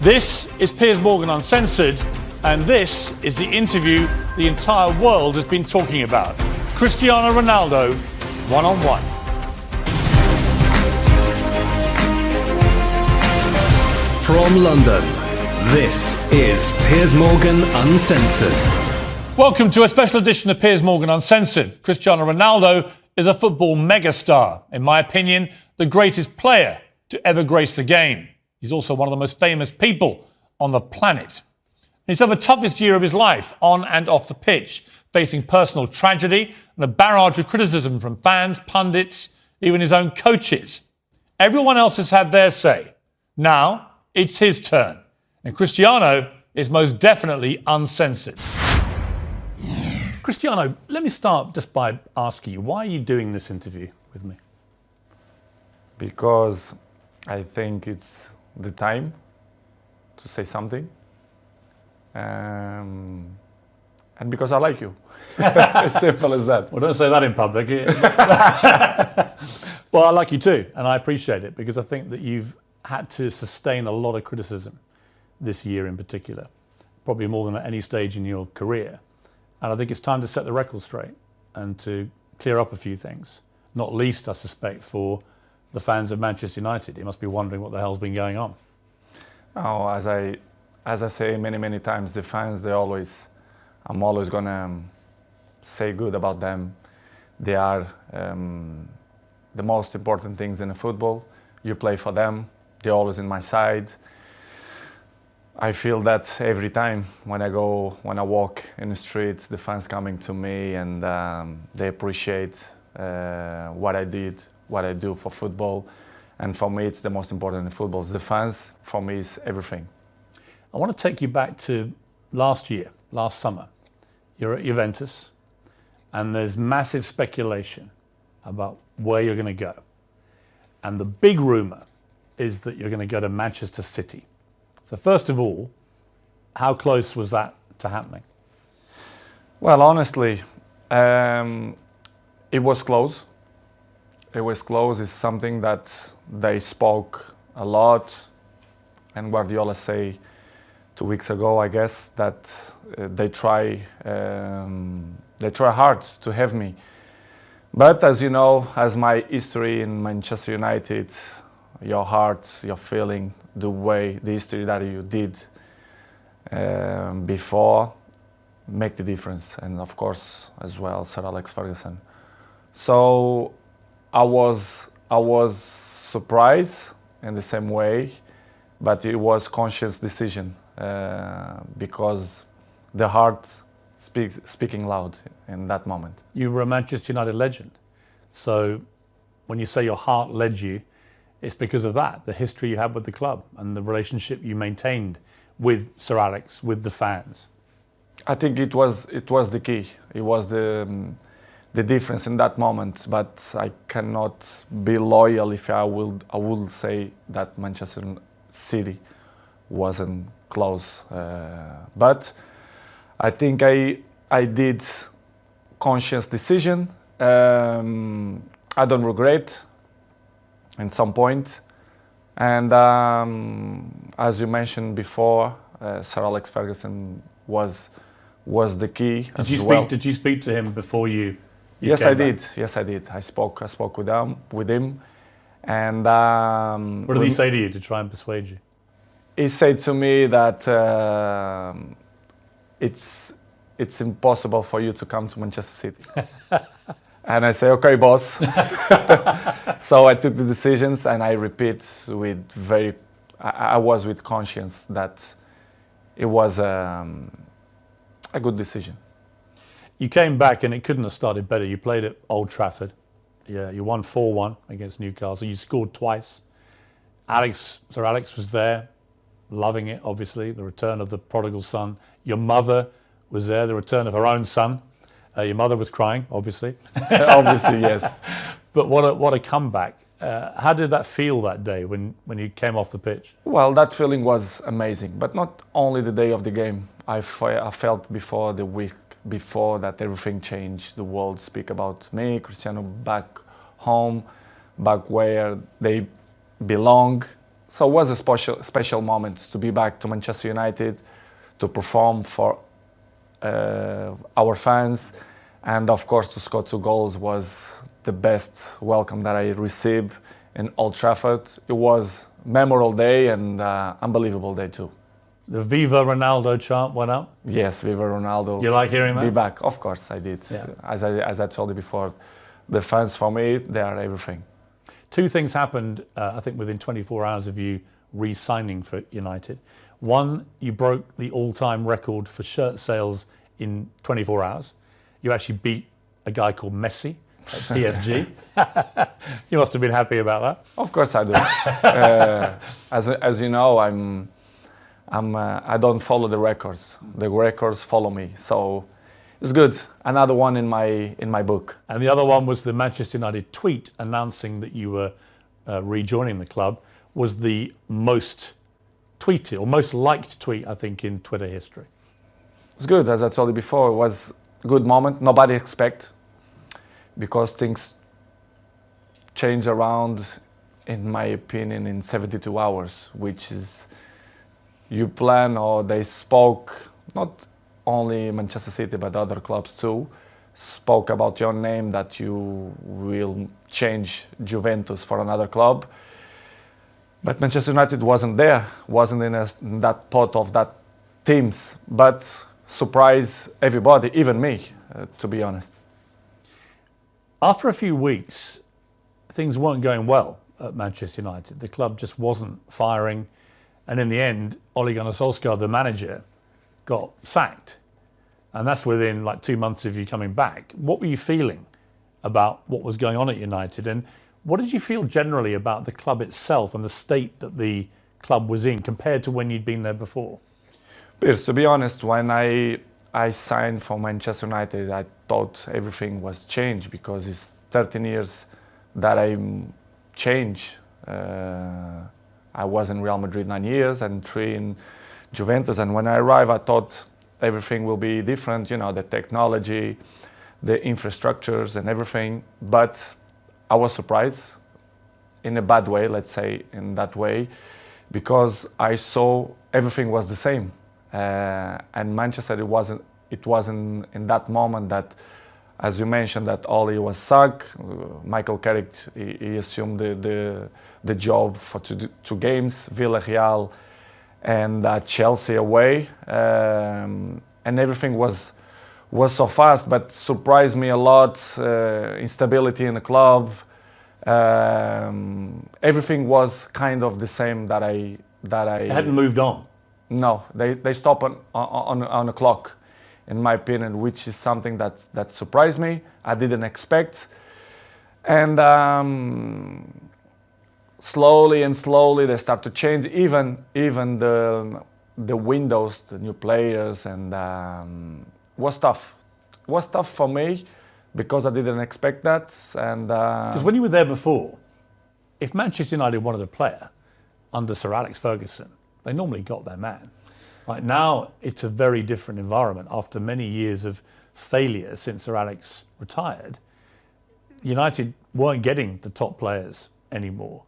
This is Piers Morgan Uncensored, and this is the interview the entire world has been talking about. Cristiano Ronaldo, one-on-one. From London, this is Piers Morgan Uncensored. Welcome to a special edition of Piers Morgan Uncensored. Cristiano Ronaldo is a football megastar. In my opinion, the greatest player to ever grace the game. He's also one of the most famous people on the planet. He's had the toughest year of his life, on and off the pitch, facing personal tragedy and a barrage of criticism from fans, pundits, even his own coaches. Everyone else has had their say. Now, it's his turn. And Cristiano is most definitely uncensored. Cristiano, let me start just by asking you, why are you doing this interview with me? Because I think it's the time to say something. And because I like you. As simple as that. Well, don't say that in public. Well, I like you too, and I appreciate it, because I think that you've had to sustain a lot of criticism this year in particular, probably more than at any stage in your career. And I think it's time to set the record straight and to clear up a few things, not least, I suspect, for the fans of Manchester United. You must be wondering what the hell's been going on. Oh, as I say many times, the fans, I'm always gonna say good about them. They are the most important things in the football. You play for them. They're always in my side. I feel that every time when I walk in the streets, the fans coming to me and they appreciate what I did, what I do for football. And for me, it's the most important in football. The fans, for me, is everything. I want to take you back to last summer. You're at Juventus, and there's massive speculation about where you're going to go. And the big rumour is that you're going to go to Manchester City. So first of all, how close was that to happening? Well, honestly, it was close. It was close. It's something that they spoke a lot, and Guardiola say 2 weeks ago, I guess, that they try hard to have me. But as you know, as my history in Manchester United, your heart, your feeling, the history that you did before make the difference. And of course, as well, Sir Alex Ferguson. So I was surprised in the same way, but it was conscious decision because the heart speaking loud in that moment. You were a Manchester United legend. So when you say your heart led you, it's because of that, the history you had with the club and the relationship you maintained with Sir Alex, with the fans. I think it was the key. It was the difference in that moment. But I cannot be loyal if I would say that Manchester City wasn't close. But I think I did conscious decision. I don't regret in some point. And as you mentioned before, Sir Alex Ferguson was the key. Did you speak to him before you Yes, came I back? did. Yes, I did. I spoke with him, and What did he say to you to try and persuade you? he said to me that it's impossible for you to come to Manchester City. And I say, okay, boss. So I took the decisions, and I repeat I was with conscience that it was a good decision. You came back and it couldn't have started better. You played at Old Trafford. Yeah, you won 4-1 against Newcastle. You scored twice. Sir Alex was there, loving it, obviously, the return of the prodigal son. Your mother was there, the return of her own son. Your mother was crying, obviously. Obviously, yes. But what a comeback. How did that feel that day when you came off the pitch? Well, that feeling was amazing, but not only the day of the game. I felt before the week before that everything changed. The world speak about me, Cristiano, back home, back where they belong. So it was a special moment to be back to Manchester United, to perform for our fans, and of course to score 2 goals was the best welcome that I received in Old Trafford. It was a memorable day and unbelievable day too. The Viva Ronaldo chant went up. Yes, Viva Ronaldo. You like hearing that? Be back. Of course I did. Yeah. As I told you before, the fans for me, they are everything. 2 things happened, I think, within 24 hours of you re-signing for United. One, you broke the all-time record for shirt sales in 24 hours. You actually beat a guy called Messi at PSG. You must have been happy about that. Of course I do. As you know, I don't follow the records. The records follow me. So it's good. Another one in my book. And the other one was the Manchester United tweet announcing that you were rejoining the club was the most tweeted or most liked tweet, I think, in Twitter history. It's good. As I told you before, it was a good moment. Nobody expect, because things change around, in my opinion, in 72 hours, which is you plan, or they spoke, not only Manchester City but other clubs too, spoke about your name, that you will change Juventus for another club. But Manchester United wasn't there, wasn't in that pot of that teams, but surprised everybody, even me, to be honest. After a few weeks, things weren't going well at Manchester United. The club just wasn't firing. And in the end, Ole Gunnar Solskjaer, the manager, got sacked. And that's within like 2 months of you coming back. What were you feeling about what was going on at United? And what did you feel generally about the club itself and the state that the club was in compared to when you'd been there before? Piers, to be honest, when I signed for Manchester United, I thought everything was changed, because it's 13 years that I changed. I was in Real Madrid 9 years and 3 in Juventus. And when I arrived, I thought everything will be different, you know, the technology, the infrastructures and everything. But I was surprised in a bad way, let's say in that way, because I saw everything was the same. And Manchester, it wasn't in that moment that, as you mentioned, that Ole was sacked. Michael Carrick, he assumed the job for 2 games, Villarreal and Chelsea away, and everything was so fast, but surprised me a lot. Instability in the club, everything was kind of the same that I It hadn't moved on. No, they stop on the clock, in my opinion, which is something that surprised me. I didn't expect. And slowly they start to change, even the windows, the new players, and was tough. It was tough for me because I didn't expect that. And because when you were there before, if Manchester United wanted a player under Sir Alex Ferguson, they normally got their man. Right now, it's a very different environment. After many years of failure since Sir Alex retired, United weren't getting the top players anymore.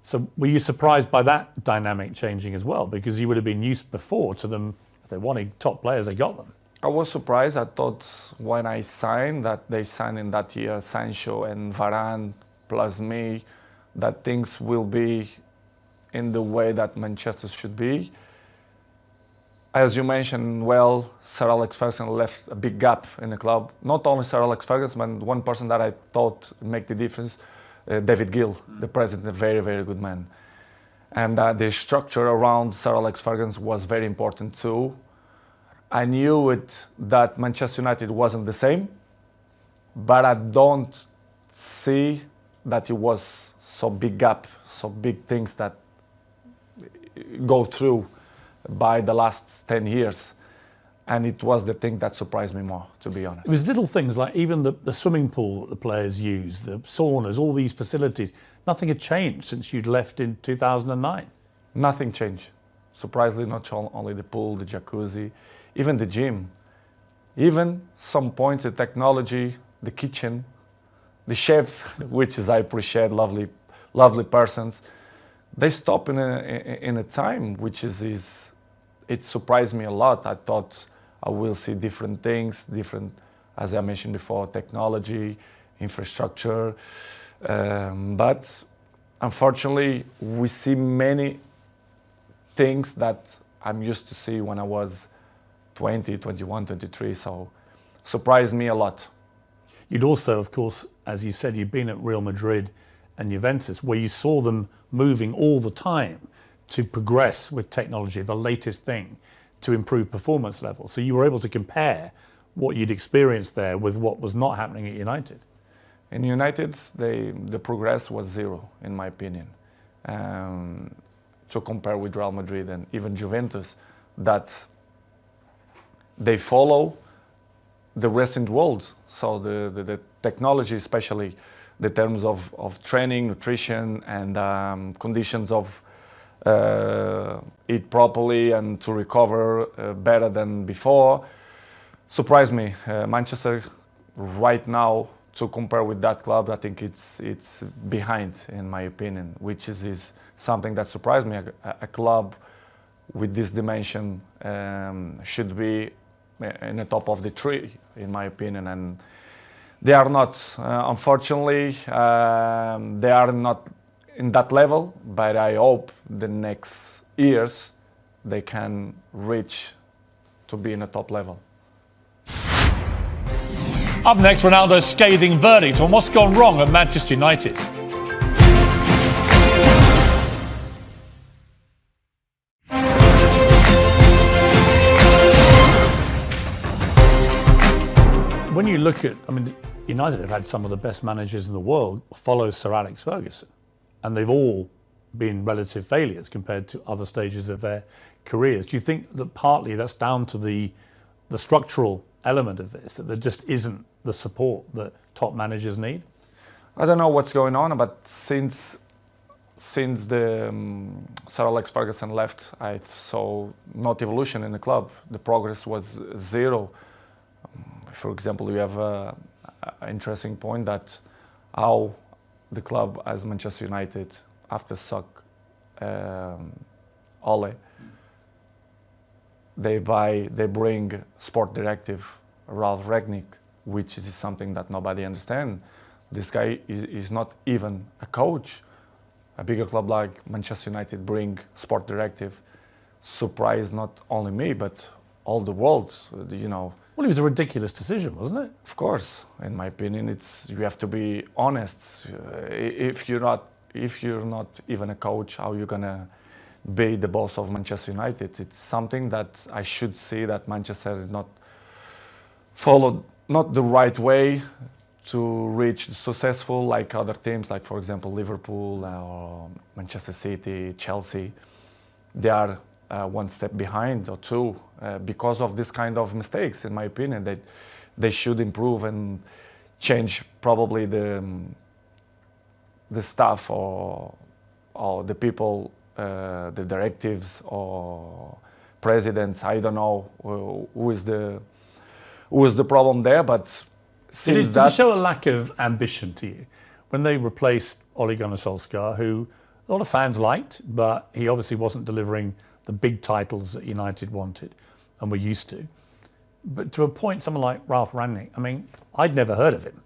So were you surprised by that dynamic changing as well? Because you would have been used before to them, if they wanted top players, they got them. I was surprised. I thought when I signed, that they signed in that year Sancho and Varane plus me, that things will be in the way that Manchester should be. As you mentioned, well, Sir Alex Ferguson left a big gap in the club. Not only Sir Alex Ferguson, but one person that I thought make the difference, David Gill, the president, a very, very good man. And the structure around Sir Alex Ferguson was very important too. I knew that Manchester United wasn't the same, but I don't see that it was so big gap, so big things that go through by the last 10 years. And it was the thing that surprised me more, to be honest. It was little things like even the swimming pool that the players use, the saunas, all these facilities. Nothing had changed since you'd left in 2009. Nothing changed. Surprisingly, not only the pool, the jacuzzi, even the gym. Even some points, the technology, the kitchen, the chefs, which is I appreciate, lovely persons. they stop in a time which is it surprised me a lot. I thought I will see different things, different, as I mentioned before, technology, infrastructure, but unfortunately we see many things that I'm used to see when I was 20, 21, 23, so surprised me a lot. You'd also, of course, as you said, you've been at Real Madrid and Juventus, where you saw them moving all the time to progress with technology, the latest thing, to improve performance levels. So you were able to compare what you'd experienced there with what was not happening at United. In United, the progress was zero, in my opinion. To compare with Real Madrid and even Juventus, that they follow the recent world. So the technology, especially the terms of training, nutrition, and conditions of eat properly and to recover better than before, surprised me. Manchester right now, to compare with that club, I think it's behind, in my opinion, which is something that surprised me. A club with this dimension should be in the top of the tree, in my opinion, and they are not. Unfortunately, they are not in that level, but I hope the next years they can reach to be in the top level. Up next, Ronaldo's scathing verdict on what's gone wrong at Manchester United. When you look at, United have had some of the best managers in the world follow Sir Alex Ferguson, and they've all been relative failures compared to other stages of their careers. Do you think that partly that's down to the structural element of this, that there just isn't the support that top managers need? I don't know what's going on, but since the Sir Alex Ferguson left, I saw not evolution in the club. The progress was zero. For example, you have an interesting point that how the club as Manchester United, after Ole, they bring sport directive Ralph Rangnick, which is something that nobody understands. This guy is not even a coach. A bigger club like Manchester United bring sport directive, surprised not only me but all the world. Well, it was a ridiculous decision, wasn't it? Of course, in my opinion, you have to be honest. If you're not even a coach, how are you gonna be the boss of Manchester United? It's something that I should see that Manchester is not followed not the right way to reach successful like other teams, like for example Liverpool or Manchester City, Chelsea. They are one step behind or two because of this kind of mistakes. In my opinion, that they should improve and change probably the staff or the people, the directives or presidents. I don't know who is the problem there, but did it show a lack of ambition to you when they replaced Ole Gunnar Solskjaer, who a lot of fans liked, but he obviously wasn't delivering the big titles that United wanted and were used to. But to appoint someone like Ralph Rangnick, I'd never heard of him.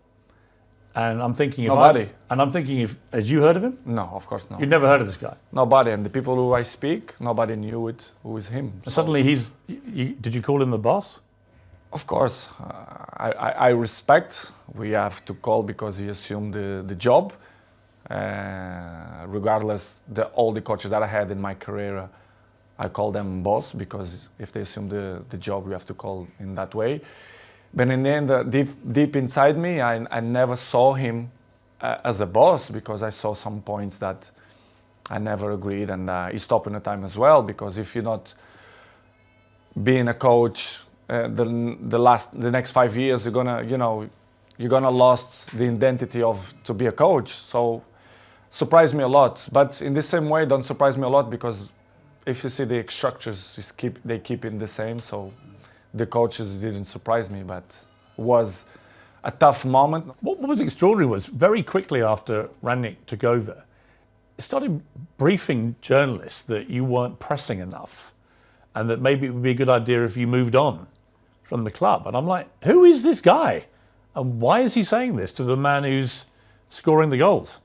And I'm thinking if had you heard of him? No, of course not. You'd never heard of this guy? Nobody, and the people who I speak, nobody knew it, who is him. So suddenly did you call him the boss? Of course, I respect. We have to call because he assumed the job. Regardless, all the coaches that I had in my career, I call them boss because if they assume the job, we have to call in that way. But in the end, deep inside me, I never saw him as a boss because I saw some points that I never agreed, and he stopped in the time as well. Because if you're not being a coach, the next 5 years, you're gonna lost the identity of to be a coach. So surprised me a lot. But in the same way, don't surprise me a lot because if you see the structures, they keep it the same. So the coaches didn't surprise me, but it was a tough moment. What was extraordinary was very quickly after Rangnick took over, started briefing journalists that you weren't pressing enough and that maybe it would be a good idea if you moved on from the club. And I'm like, who is this guy? And why is he saying this to the man who's scoring the goals?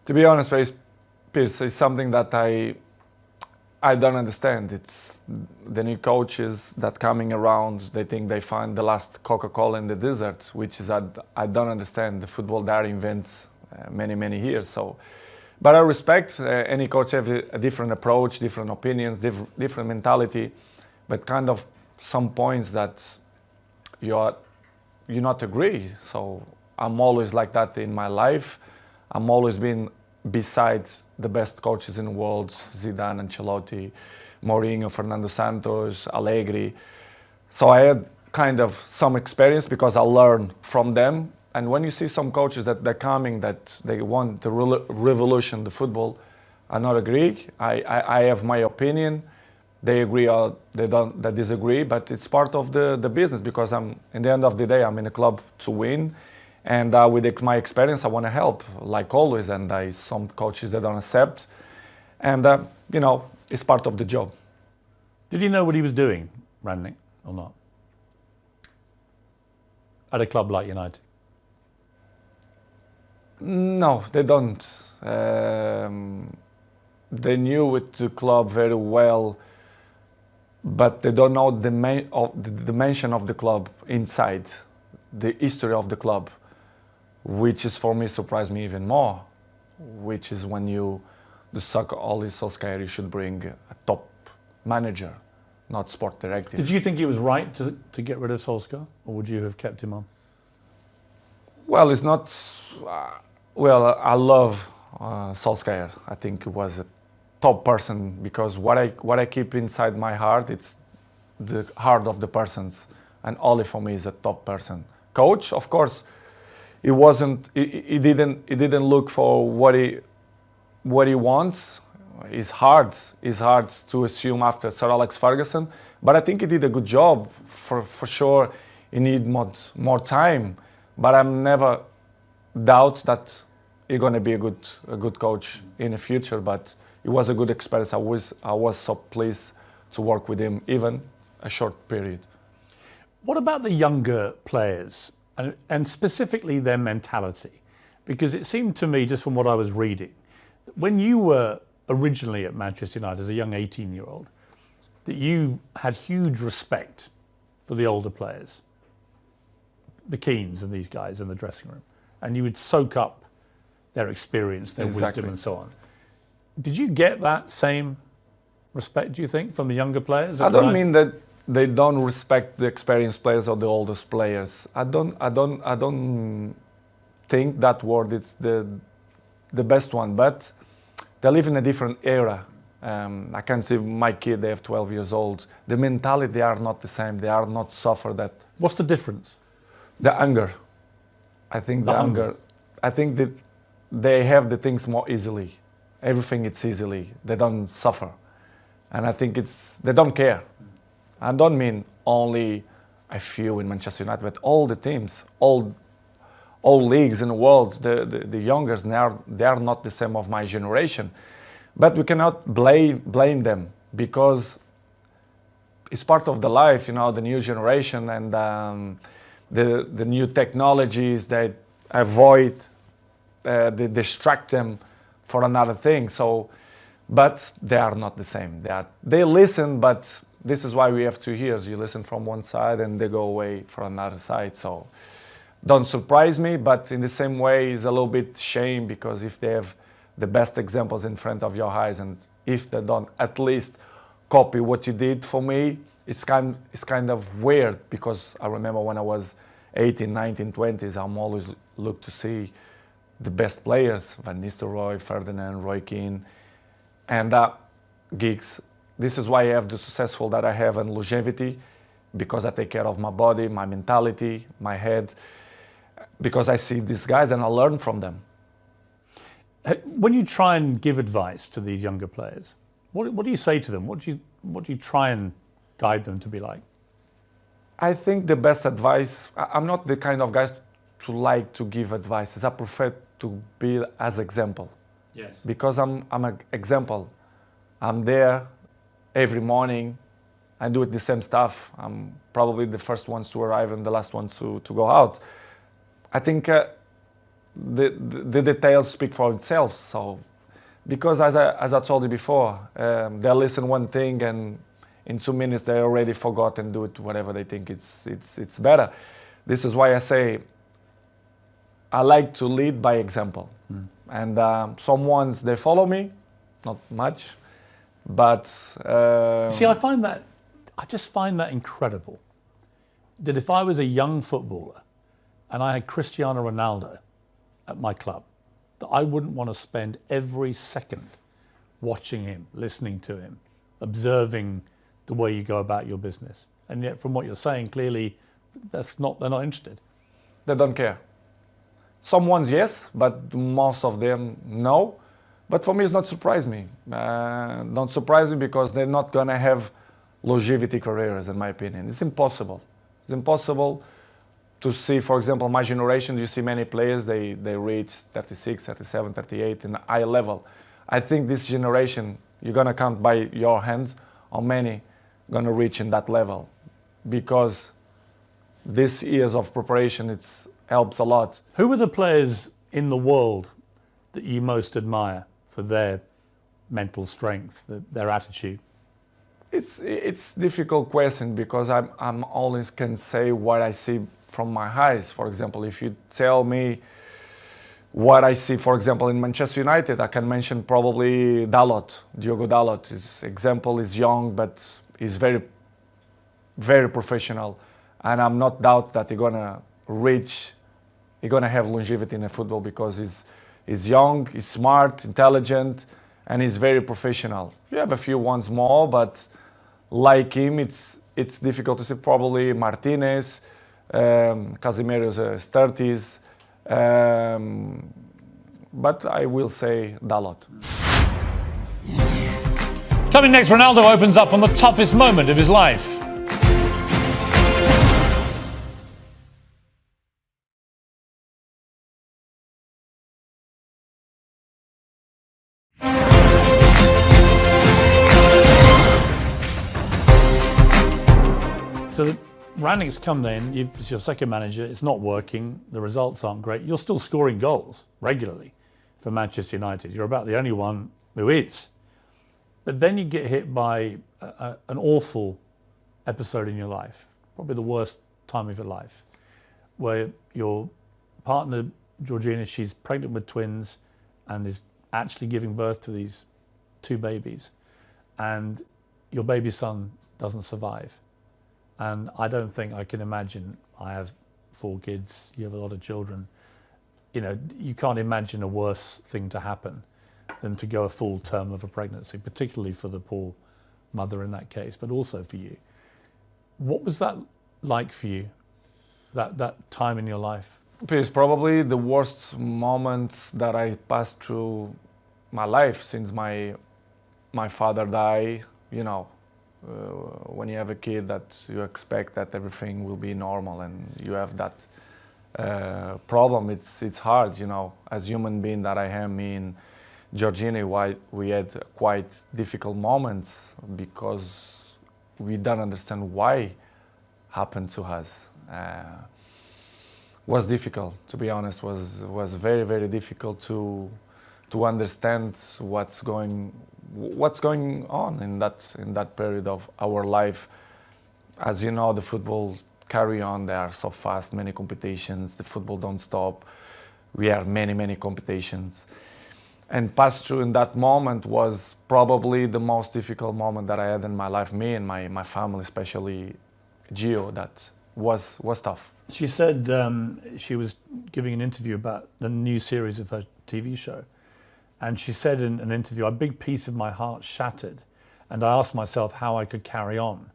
To be honest, Piers, it's something that I don't understand. It's the new coaches that coming around, they think they find the last Coca-Cola in the desert, which is I don't understand. The football that invents many years. So, but I respect any coach have a different approach, different opinions, different mentality, but kind of some points that you not agree. So I'm always like that in my life. I'm always been beside the best coaches in the world, Zidane, Ancelotti, Mourinho, Fernando Santos, Allegri. So I had kind of some experience because I learned from them. And when you see some coaches that they're coming, that they want to revolution the football, I not agree. I have my opinion. They agree or they disagree, but it's part of the business because in the end of the day, I'm in a club to win. And with my experience, I want to help, like always. And some coaches that don't accept. And, it's part of the job. Did he know what he was doing, Rangnick, or not? At a club like United? No, they don't. They knew the club very well, but they don't know the dimension of the club inside, the history of the club, which is for me surprised me even more, which is when the soccer Ole Solskjaer, you should bring a top manager, not sport director. Did you think it was right to get rid of Solskjaer, or would you have kept him on? Well, it's not. I love Solskjaer. I think he was a top person because what I keep inside my heart, it's the heart of the persons, and Ole for me is a top person. Coach, of course, he wasn't. He didn't look for what he wants. It's hard to assume after Sir Alex Ferguson, but I think he did a good job. For sure, he need more time, but I'm never doubt that he's going to be a good coach in the future. But it was a good experience. I was so pleased to work with him, even a short period. What about the younger players and specifically their mentality? Because it seemed to me, just from what I was reading, when you were originally at Manchester United as a young 18-year-old, that you had huge respect for the older players, the Keanes and these guys in the dressing room, and you would soak up their experience, their wisdom and so on. Did you get that same respect, do you think, from the younger players? I don't mean that they don't respect the experienced players or the oldest players. I don't think that word is the best one, but they live in a different era. I can see my kid, they have 12 years old. The mentality, they are not the same. They are not suffer that. What's the difference? The anger. I think the anger. I think that they have the things more easily. Everything it's easily. They don't suffer. And I think they don't care. I don't mean only a few in Manchester United, but all the teams, all leagues in the world, the youngers, they are not the same of my generation. But we cannot blame them because it's part of the life, the new generation and the new technologies that avoid, they distract them for another thing. So, but they are not the same. They listen, but this is why we have 2 years. You listen from one side and they go away for another side. So don't surprise me, but in the same way, it's a little bit shame because if they have the best examples in front of your eyes and if they don't at least copy what you did for me, it's kind of weird because I remember when I was 18, 19, 20s, I'm always look to see the best players, Van Nistelrooy, Ferdinand, Roy Keane, and Giggs. This is why I have the successful that I have and longevity, because I take care of my body, my mentality, my head, because I see these guys and I learn from them. When you try and give advice to these younger players, what do you say to them? What do you try and guide them to be like? I think the best advice, I'm not the kind of guy to like to give advices. I prefer to be as example. Yes. Because I'm an example. I'm there every morning. I do the same stuff. I'm probably the first ones to arrive and the last ones to go out. I think the details speak for itself. So, because as I told you before, they listen one thing and in 2 minutes they already forgot and do it whatever they think it's better. This is why I say I like to lead by example. And some ones they follow me, not much, but See, I just find that incredible. That if I was a young footballer and I had Cristiano Ronaldo at my club, that I wouldn't want to spend every second watching him, listening to him, observing the way you go about your business. And yet, from what you're saying, clearly, they're not interested. they don't care. Some ones yes, but most of them no. But for me, it's not surprise me. Don't surprise me because they're not gonna have longevity careers, in my opinion. It's impossible. It's impossible to see, for example, my generation, you see many players, they reach 36, 37, 38 in the high level. I think this generation, you're gonna count by your hands how many gonna reach in that level, because this years of preparation, helps a lot. Who are the players in the world that you most admire for their mental strength, their attitude? It's difficult question because I'm always can say what I see from my eyes. For example, if you tell me what I see, for example, in Manchester United, I can mention probably Dalot, Diogo Dalot. His example is young, but he's very, very professional, and I'm not doubt that he's gonna have longevity in the football because he's young, he's smart, intelligent, and he's very professional. You have a few ones more, but like him, it's difficult to see. Probably Martinez, Casemiro's 30s, but I will say Dalot. Coming next, Ronaldo opens up on the toughest moment of his life. So Rangnick's come in, it's your second manager, it's not working, the results aren't great. You're still scoring goals regularly for Manchester United. You're about the only one who is. But then you get hit by an awful episode in your life, probably the worst time of your life, where your partner, Georgina, she's pregnant with twins and is actually giving birth to these 2 babies. And your baby son doesn't survive. And I don't think I can imagine, I have 4 kids, you have a lot of children, you can't imagine a worse thing to happen than to go a full term of a pregnancy, particularly for the poor mother in that case, but also for you. What was that like for you, that time in your life? It's probably the worst moment that I passed through my life since my father died, when you have a kid that you expect that everything will be normal and you have that problem, it's hard, as human being that I am, me and Georgina, we had quite difficult moments because we don't understand why happened to us. Was difficult, to be honest, was very, very difficult to understand what's going on in that period of our life. As you know, the football carry on. They are so fast, many competitions. The football don't stop. We have many competitions. And pass through in that moment was probably the most difficult moment that I had in my life. Me and my family, especially Gio, that was tough. She said she was giving an interview about the new series of her TV show. And she said in an interview, a big piece of my heart shattered. And I asked myself how I could carry on.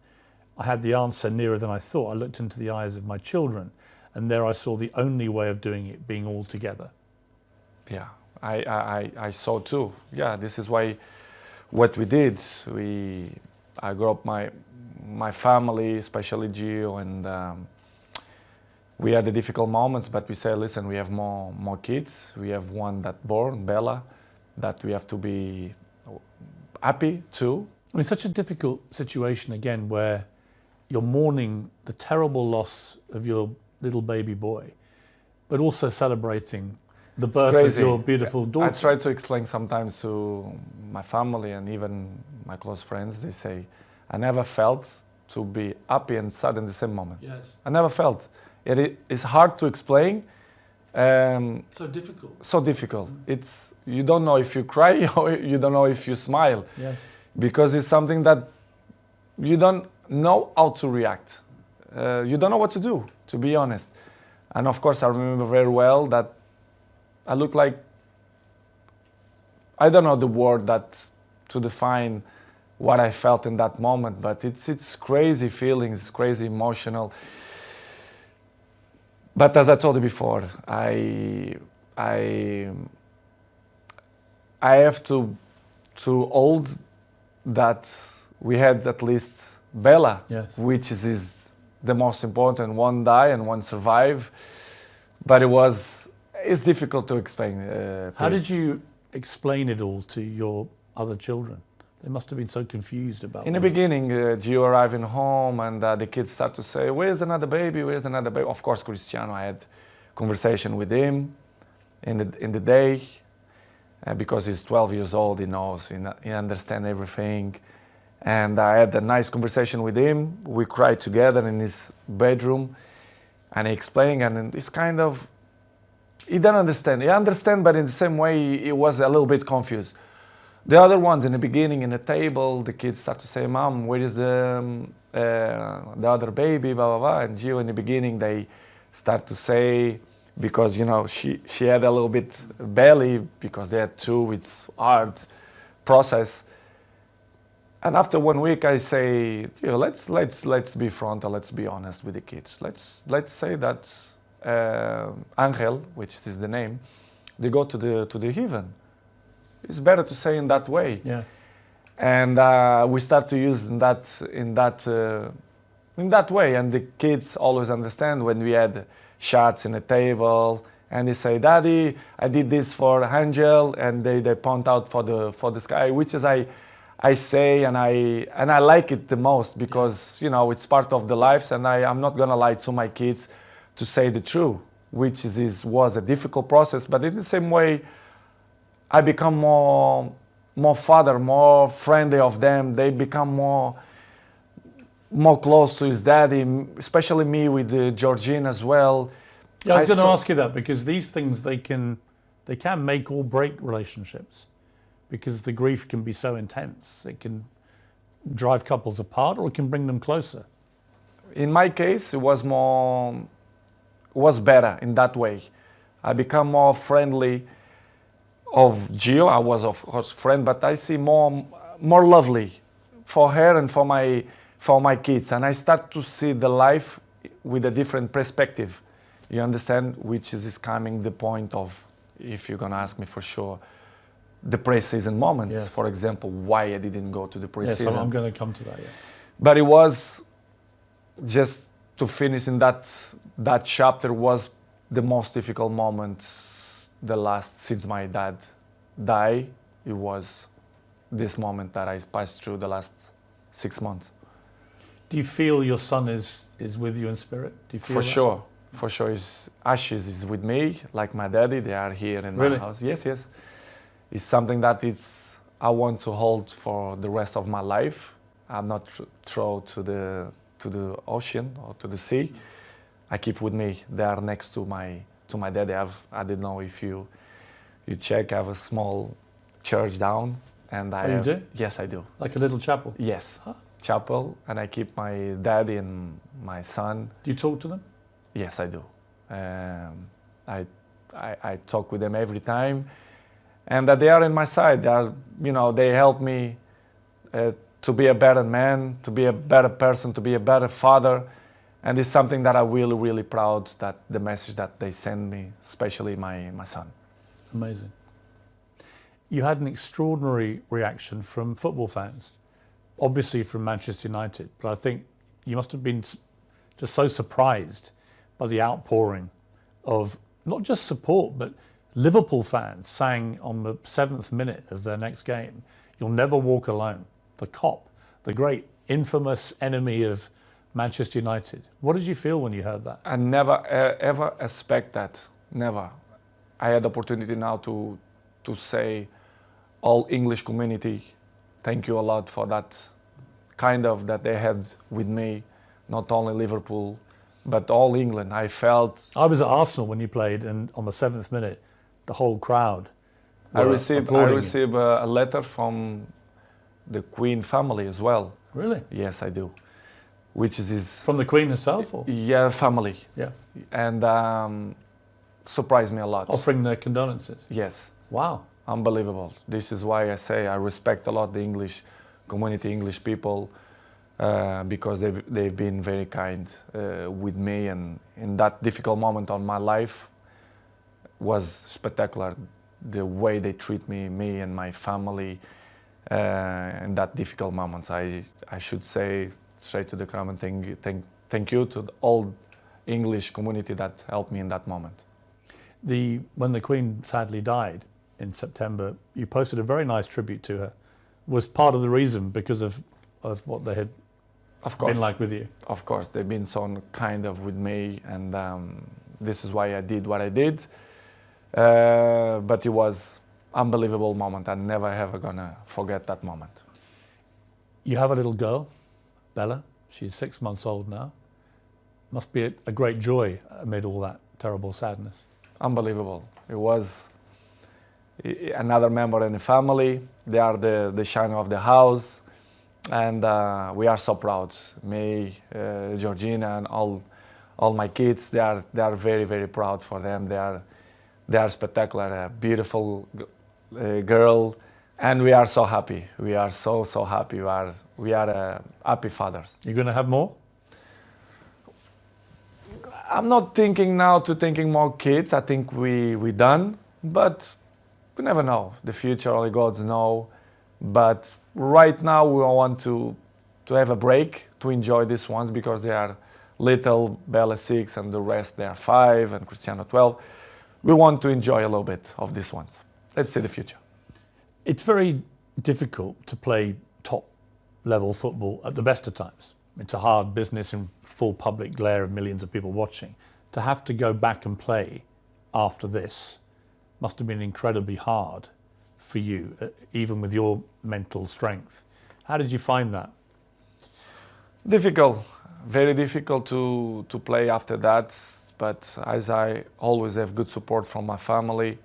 I had the answer nearer than I thought. I looked into the eyes of my children, and there I saw the only way of doing it being all together. Yeah, I saw too. Yeah, this is why what we did. I grew up my family, especially Gio, and we had the difficult moments, but we said, listen, we have more kids. We have one that born, Bella, that we have to be happy too. I mean, such a difficult situation again, where you're mourning the terrible loss of your little baby boy, but also celebrating the birth of your beautiful daughter. I try to explain sometimes to my family and even my close friends. They say, I never felt to be happy and sad in the same moment. Yes. I never felt. It is hard to explain. So difficult. So difficult. It's, you don't know if you cry or you don't know if you smile. Yes. Because it's something that you don't know how to react. You don't know what to do, to be honest. And of course, I remember very well that I look like, I don't know the word that to define what I felt in that moment, but it's crazy feelings, it's crazy emotional. But as I told you before, I have to hold that we had at least Bella, yes, which is the most important. One die and one survive, but it's difficult to explain. How did you explain it all to your other children? They must have been so confused about it. In the beginning, Gio arriving home and the kids start to say, where's another baby, where's another baby? Of course, Cristiano, I had conversation with him in the day, because he's 12 years old, he knows, he understands everything. And I had a nice conversation with him. We cried together in his bedroom, and he explained, and it's kind of, he didn't understand. He understand, but in the same way, he was a little bit confused. The other ones in the beginning, in the table, the kids start to say, Mom, where is the other baby, blah, blah, blah. And Gio, in the beginning, they start to say, because, you know, she had a little bit belly, because they had two, it's hard process. And after 1 week, I say, you know, let's be frontal, let's be honest with the kids. Let's say that Angel, which is the name, they go to the heaven. It's better to say in that way. Yes. And we start to use in that way. And the kids always understand when we had shots in the table, and they say, Daddy, I did this for Angel, and they point out for the sky, which is I say, and I like it the most, because you know it's part of the lives, and I'm not gonna lie to my kids to say the truth, which was a difficult process, but in the same way, I become more father, more friendly of them. They become more close to his daddy, especially me with Georgine as well. Yeah, I was going to ask you that, because these things, they can make or break relationships, because the grief can be so intense. It can drive couples apart, or it can bring them closer. In my case, it was better in that way. I become more friendly of Gio. I was of course friend, but I see more lovely for her and for my kids, and I start to see the life with a different perspective. You understand, which is coming the point of, if you're gonna ask me for sure, the pre-season moments. Yes. For example, why I didn't go to the pre-season. Yes, I'm going to come to that. Yeah. But it was just to finish in that chapter was the most difficult moment. The last since my dad died, it was this moment that I passed through the last 6 months. Do you feel your son is with you in spirit? Do you feel For that? sure, for sure. His ashes is with me, like my daddy. They are here in Really? my house. Yes. It's something that I want to hold for the rest of my life. I'm not thrown to the ocean or to the sea. I keep with me. They are next to my daddy. I didn't know if you check. I have a small church down, and you do? Yes, I do. Like a little chapel? Yes, Huh? chapel, and I keep my daddy and my son. Do you talk to them? Yes, I do. I talk with them every time, and that they are in my side. They help me to be a better man, to be a better person, to be a better father. And it's something that I'm really, really proud that the message that they send me, especially my son. Amazing. You had an extraordinary reaction from football fans, obviously from Manchester United, but I think you must have been just so surprised by the outpouring of not just support, but Liverpool fans sang on the 7th minute of their next game, "You'll never walk alone." The Kop, the great infamous enemy of Manchester United. What did you feel when you heard that? I never ever expect that. Never. I had the opportunity now to say, all English community, thank you a lot for that kind of that they had with me. Not only Liverpool, but all England. I felt. I was at Arsenal when you played, and on the 7th minute, the whole crowd. I received a letter from the Queen family as well. Really? Yes, I do. Which is From the Queen herself? Or? Yeah, family. Yeah. And surprised me a lot. Offering their condolences? Yes. Wow. Unbelievable. This is why I say I respect a lot the English community, English people, because they've been very kind with me, and in that difficult moment on my life was spectacular. The way they treat me and my family in that difficult moments. I should say straight to the crowd and thank you to the old English community that helped me in that moment. When the Queen sadly died in September, you posted a very nice tribute to her. Was part of the reason because of what they had been like with you? Of course, they've been so kind of with me, and this is why I did what I did. But it was unbelievable moment. I'm never ever gonna forget that moment. You have a little girl, Bella. She's 6 months old now. Must be a great joy amid all that terrible sadness. Unbelievable. It was another member in the family. They are the shine of the house, and we are so proud. Me, Georgina, and all my kids. They are very, very proud for them. They are spectacular. A beautiful girl, and we are so happy. We are so happy. We are happy fathers. You're going to have more? I'm not thinking now to thinking more kids. I think we done, but we never know. The future only God knows. But right now we want to have a break, to enjoy these ones, because they are little. Bella 6 and the rest they are 5, and Cristiano 12. We want to enjoy a little bit of these ones. Let's see the future. It's very difficult to play top level football at the best of times. It's a hard business in full public glare of millions of people watching. To have to go back and play after this must have been incredibly hard for you, even with your mental strength. How did you find that? Difficult, very difficult to play after that. But as I always have good support from my family,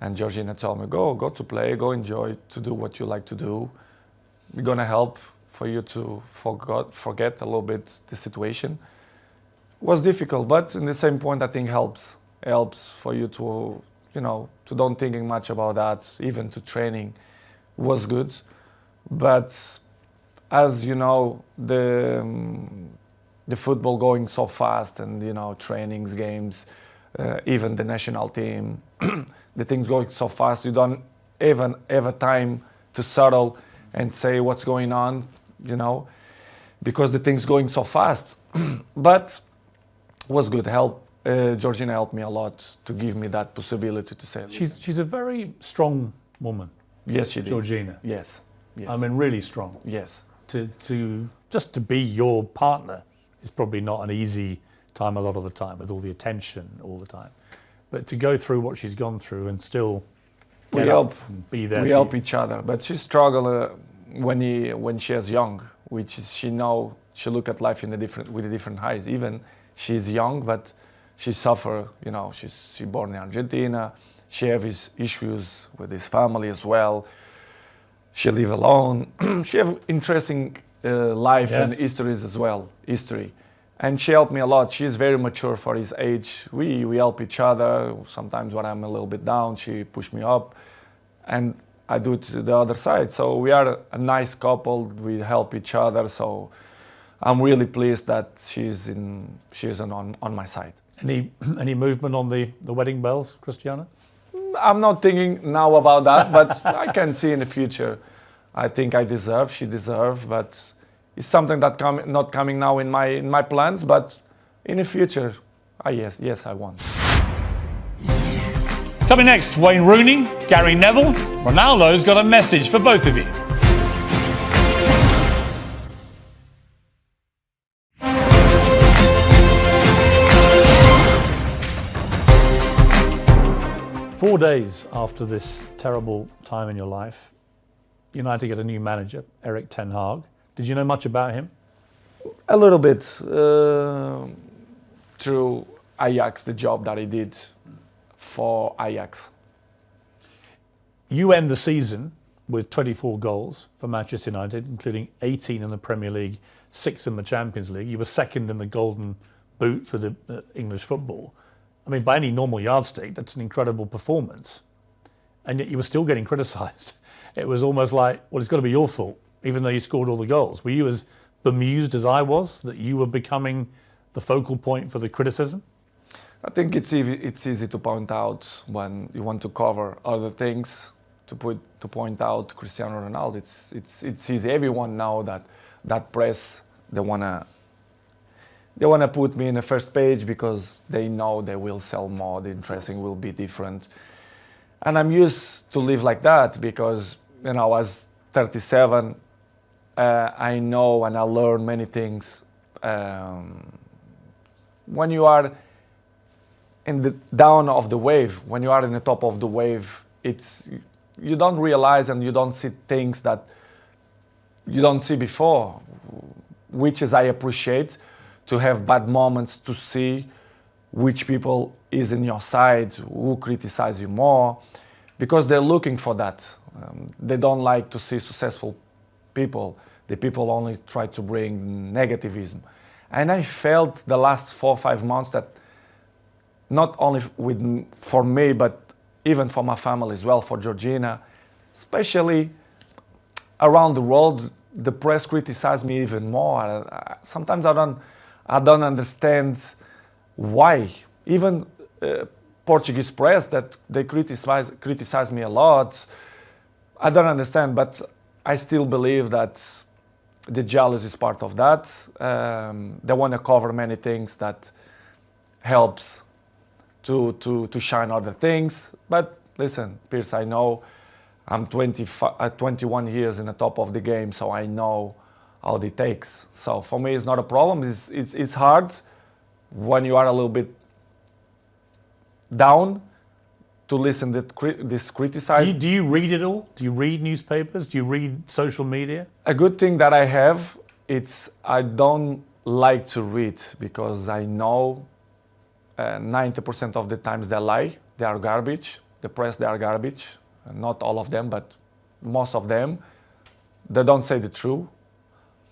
and Georgina told me, go to play, go enjoy, to do what you like to do. We're gonna help for you to forget a little bit the situation. It was difficult, but in the same point, I think helps for you to, to don't thinking much about that. Even to training was good, but as you know, the football going so fast, and trainings, games, even the national team, the things going so fast, you don't even have a time to settle and say what's going on, because the things going so fast. But was good. Georgina helped me a lot to give me that possibility to say. She's a very strong woman. Yes, she did. Georgina. Yes. I mean, really strong. Yes. To just to be your partner is probably not an easy time a lot of the time, with all the attention all the time. But to go through what she's gone through and still get up and be there. We help each other. But she struggled when she was young, which is she look at life with a different eyes. Even she's young, but she suffer. She born in Argentina. She have his issues with his family as well. She live alone. She have interesting life. Yes. And histories as well. And she helped me a lot. She's very mature for his age. We help each other. Sometimes when I'm a little bit down, she push me up, and I do it to the other side. So we are a nice couple. We help each other. So I'm really pleased that she's on my side. Any movement on the wedding bells, Cristiano? I'm not thinking now about that, but I can see in the future. I think she deserves, but it's something that not coming now in my plans, but in the future, yes, I want. Coming next, Wayne Rooney, Gary Neville. Ronaldo's got a message for both of you. Four days after this terrible time in your life, United get a new manager, Erik ten Hag. Did you know much about him? A little bit through Ajax, the job that he did for Ajax. You end the season with 24 goals for Manchester United, including 18 in the Premier League, 6 in the Champions League. You were second in the Golden Boot for the English football. I mean, by any normal yardstick, that's an incredible performance. And yet you were still getting criticised. It was almost like, well, it's got to be your fault, even though you scored all the goals. Were you as bemused as I was that you were becoming the focal point for the criticism? I think it's easy to point out when you want to cover other things, to point out Cristiano Ronaldo. It's easy. Everyone know that press, they wanna put me in the first page because they know they will sell more, the dressing will be different. And I'm used to live like that because, I was 37, I know and I learn many things. When you are in the down of the wave, when you are in the top of the wave, you don't realize and you don't see things that you don't see before, which is I appreciate. To have bad moments, to see which people is in your side, who criticize you more, because they're looking for that. They don't like to see successful people. The people only try to bring negativism. And I felt the last 4 or 5 months that not only for me, but even for my family as well, for Georgina, especially around the world, the press criticize me even more. Sometimes I don't understand why. Even Portuguese press that they criticize me a lot. I don't understand, but I still believe that the jealousy is part of that. They want to cover many things that helps to shine other things. But listen, Piers, I know I'm 21 years in the top of the game, so I know how it takes. So for me, it's not a problem. It's hard when you are a little bit down to listen to this criticism. Do you read it all? Do you read newspapers? Do you read social media? A good thing that I have, I don't like to read because I know 90% of the times they lie. They are garbage. The press, they are garbage. Not all of them, but most of them. They don't say the truth.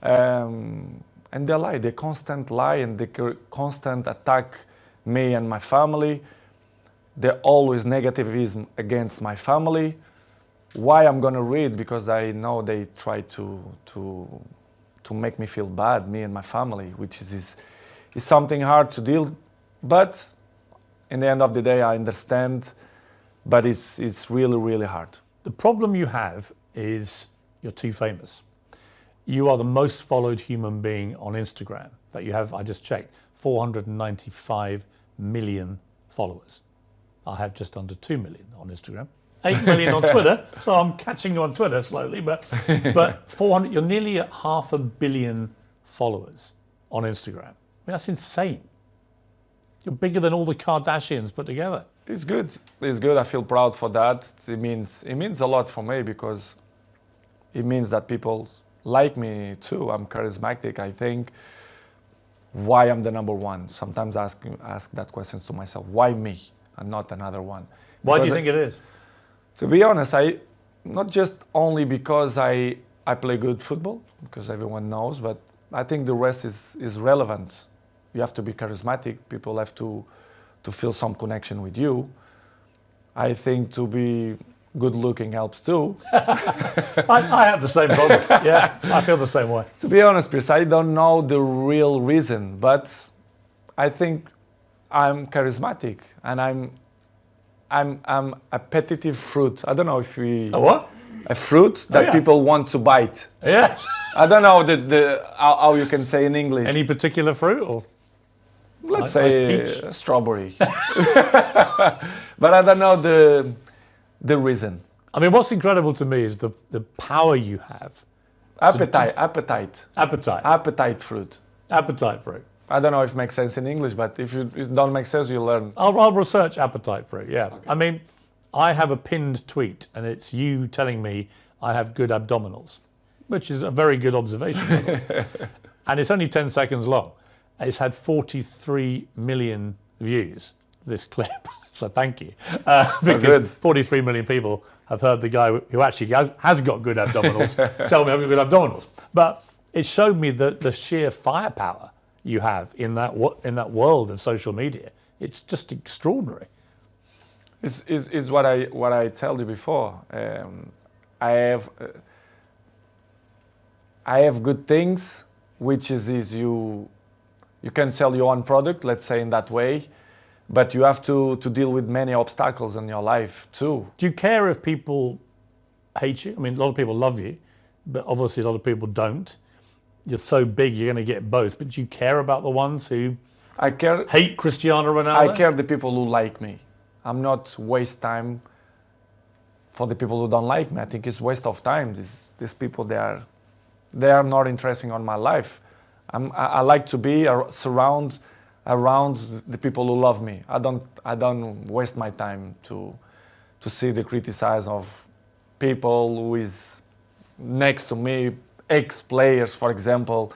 And they lie. They constant lie and they constant attack me and my family. They're always negativism against my family. Why I'm gonna read? Because I know they try to make me feel bad, me and my family, which is something hard to deal. But in the end of the day, I understand. But it's really, really hard. The problem you have is you're too famous. You are the most followed human being on Instagram. That you have, I just checked, 495 million followers. I have just under 2 million on Instagram. 8 million on Twitter, so I'm catching you on Twitter slowly, but 400, you're nearly at 500 million followers on Instagram. I mean, that's insane. You're bigger than all the Kardashians put together. It's good. It's good. I feel proud for that. It means a lot for me because it means that people like me too. I'm charismatic. I think why I'm the number one. Sometimes I ask that question to myself. Why me and not another one? Why do you think it is? To be honest, not just only because I play good football, because everyone knows, but I think the rest is relevant. You have to be charismatic. People have to feel some connection with you. I think to be good looking helps too. I have the same problem. Yeah, I feel the same way. To be honest, Piers, I don't know the real reason, but I think I'm charismatic and I'm a appetitive fruit. I don't know if we... A what? A fruit that people want to bite. Yeah. I don't know how you can say in English. Any particular fruit or? let's Nice say peach. strawberry. But I don't know the reason. I mean, what's incredible to me is the power you have. Appetite Appetite fruit. fruit. I don't know if it makes sense in English, but if it don't make sense, you learn. I'll research appetite fruit, yeah. Okay. I mean, I have a pinned tweet, and it's you telling me I have good abdominals, which is a very good observation, by the way. And it's only 10 seconds long. It's had 43 million views, this clip. So thank you. Because 43 million people have heard the guy who actually has got good abdominals tell me I've got good abdominals. But it showed me the sheer firepower you have in that world of social media. It's just extraordinary. Is what I told you before. I have good things, which is you can sell your own product, let's say in that way, but you have to deal with many obstacles in your life too. Do you care if people hate you? I mean, a lot of people love you, but obviously a lot of people don't. You're so big, you're going to get both. But do you care about the ones who hate Cristiano Ronaldo? I care the people who like me. I'm not waste time for the people who don't like me. I think it's waste of time. These people, they are not interesting on my life. I like to be around the people who love me. I don't waste my time to see the criticism of people who is next to me, ex-players, for example.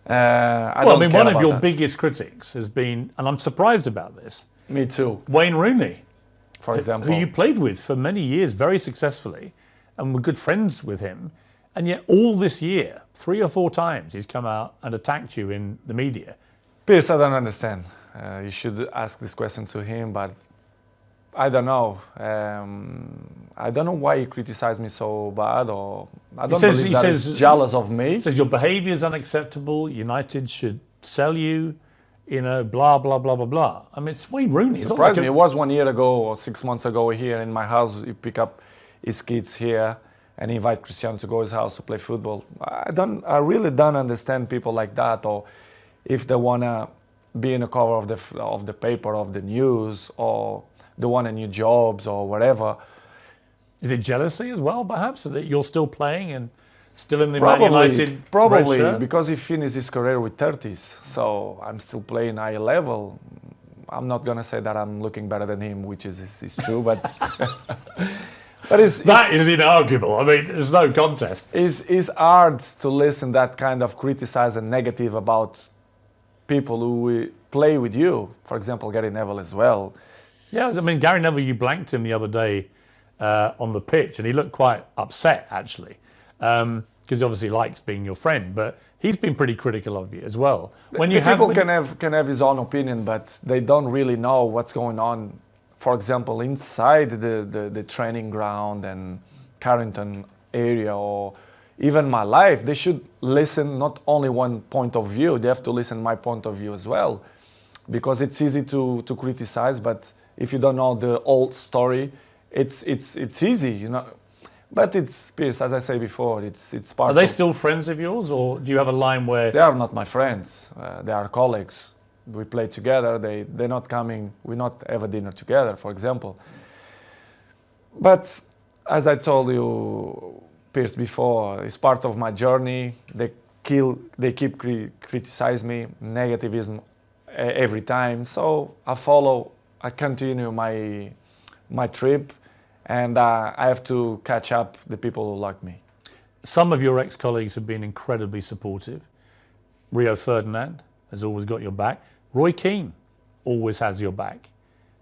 One of your biggest critics has been, and I'm surprised about this. Me too. Wayne Rooney, for example, who you played with for many years very successfully, and were good friends with him. And yet all this year, 3 or 4 times, he's come out and attacked you in the media. Piers, I don't understand. You should ask this question to him, but I don't know. I don't know why he criticized me so bad, or I don't believe that he's jealous of me. He says your behaviour is unacceptable. United should sell you. Blah blah blah blah blah. I mean, it's Wayne Rooney. It surprised me. It was 1 year ago or 6 months ago here in my house. He pick up his kids here and invite Cristiano to go to his house to play football. I really don't understand people like that, or if they wanna be in the cover of the paper, of the news, or they want a new jobs or whatever. Is it jealousy as well, perhaps, that you're still playing and still in the Man United? Probably, because he finished his career with 30s, so I'm still playing high level. I'm not gonna say that I'm looking better than him, which is true, but that is inarguable. I mean, there's no contest. It's hard to listen that kind of criticize and negative about people who play with you. For example, Gary Neville as well. Yeah, I mean, Gary Neville, you blanked him the other day on the pitch, and he looked quite upset, actually, because he obviously likes being your friend, but he's been pretty critical of you as well. People can have his own opinion, but they don't really know what's going on, for example, inside the training ground and Carrington area, or even my life. They should listen not only one point of view, they have to listen my point of view as well, because it's easy to criticize, but if you don't know the old story, it's easy, But it's, Piers, as I say before, it's part of... Are they still friends of yours, or do you have a line where... They are not my friends. They are colleagues. We play together. They're not coming. We not have a dinner together, for example. But as I told you, Piers, before, it's part of my journey. They keep criticize me, negativism every time. So I continue my trip, and I have to catch up the people who like me. Some of your ex-colleagues have been incredibly supportive. Rio Ferdinand has always got your back. Roy Keane always has your back.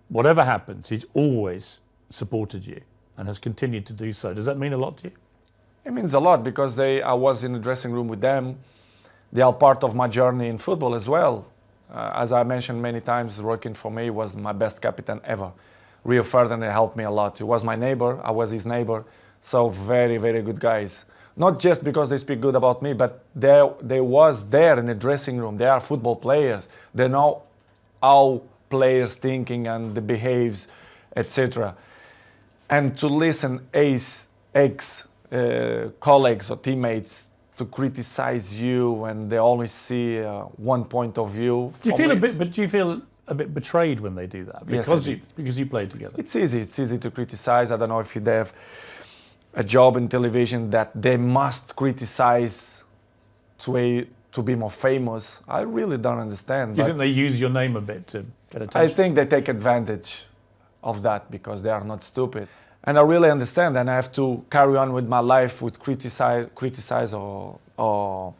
Whatever happens, he's always supported you and has continued to do so. Does that mean a lot to you? It means a lot, because I was in the dressing room with them. They are part of my journey in football as well. As I mentioned many times, Roy Keane for me was my best captain ever. Rio Ferdinand helped me a lot. He was my neighbor, I was his neighbor. So very, very good guys. Not just because they speak good about me, but they was there in the dressing room. They are football players. They know how players thinking and the behaves, etc. And to listen ex colleagues or teammates to criticize you and they only see one point of view. Do you feel a bit betrayed when they do that? Because you played together. It's easy to criticize. I don't know if they have a job in television that they must criticize to be more famous. I really don't understand. Do you think they use your name a bit to get attention? I think they take advantage of that because they are not stupid. And I really understand, and I have to carry on with my life with criticize or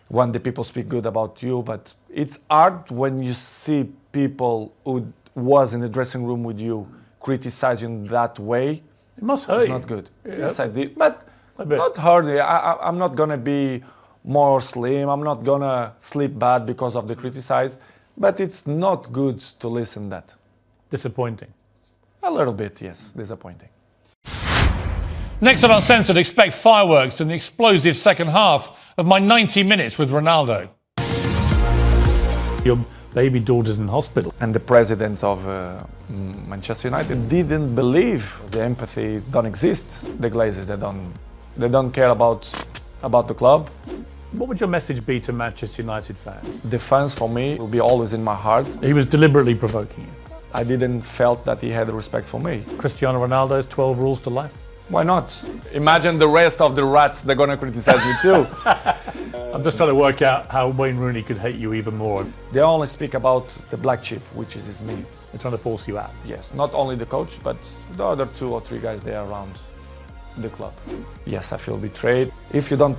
when the people speak good about you. But it's hard when you see people who was in the dressing room with you criticizing that way. It must hurt. It's you. not good. Yeah. Yes, I did, but not hard. I'm not gonna be more slim. I'm not gonna sleep bad because of the criticize. But it's not good to listen that. Disappointing. A little bit, yes, disappointing. Next on Uncensored, expect fireworks in the explosive second half of my 90 minutes with Ronaldo. Your baby daughter's in hospital. And the president of Manchester United didn't believe the empathy don't exist. The Glazers, they don't care about the club. What would your message be to Manchester United fans? The fans, for me, will be always in my heart. He was deliberately provoking you. I didn't felt that he had respect for me. Cristiano Ronaldo's 12 rules to life. Why not? Imagine the rest of the rats, they're gonna criticize me too. I'm just trying to work out how Wayne Rooney could hate you even more. They only speak about the black sheep, which is me. They're trying to force you out. Yes, not only the coach, but the other 2 or 3 guys there around the club. Yes, I feel betrayed. If you don't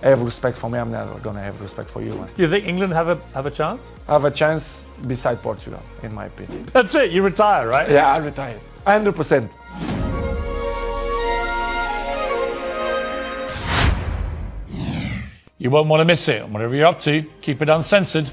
have respect for me, I'm never gonna have respect for you. Do you think England have a chance? I have a chance beside Portugal, in my opinion. That's it, you retire, right? Yeah, I retired. 100%. You won't want to miss it. Whatever you're up to, keep it uncensored.